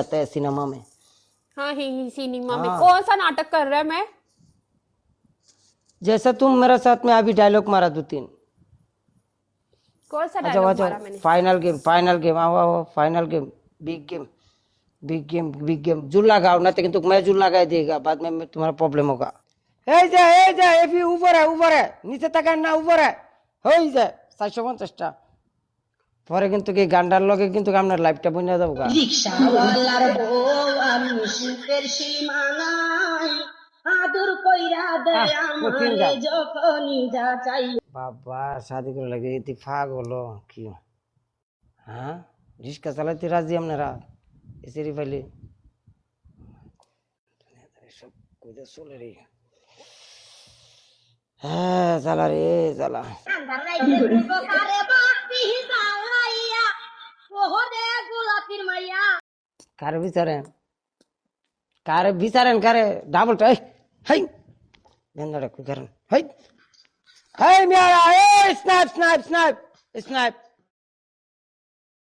जाता है सिनेमा में। हाँ ही सिनेमा में हाँ। कौन सा नाटक कर रहा है मैं? जैसा तुम मेरे साथ में अभी डायलॉग मारा 2-3। कौन सा अच्छा डायलॉग अच्छा, मारा मैंने? फाइनल गेम आओ आओ, final game, big game, big game, big game. जुल्ला गाओ ना, तो किंतु मैं जुल्ला गाए देगा, बाद में तुम्हारा प्रॉब्लम होगा। ए जा एफी ऊपर है নিচে তাকান না, উপরে হই যায় 450টা। পরে কিন্তু কি গান্ডার লগে কিন্তু আপনার লাইফটা বইনা যাবো গা। রিক্সাওয়ালার বউ আমি সুখের সীমানায় আদর কইরা দেয় কঠিন আমারে গান যখনই যা চাই। বাবা, শাদি করে লাগে ইতিফাক হলো কি? হ্যাঁ, রিক্সা চালাইতে রাজি আপনারা? এসেরি ফাইলে সব কইতে চলে রে। হ্যাঁ জ্বালা রে জ্বালা। আন্ধার রাইতে দুটো কারে বাতি জ্বালাইয়া ওহরে গোলাপির মাইয়া। কারে বিচারেন, কারে বিচারেন, কারে ডাবলটা হাই গেন্দাটা কই করেন হাই হাই মিয়া, এই স্নাইপ স্নাইপ স্নাইপ স্নাইপ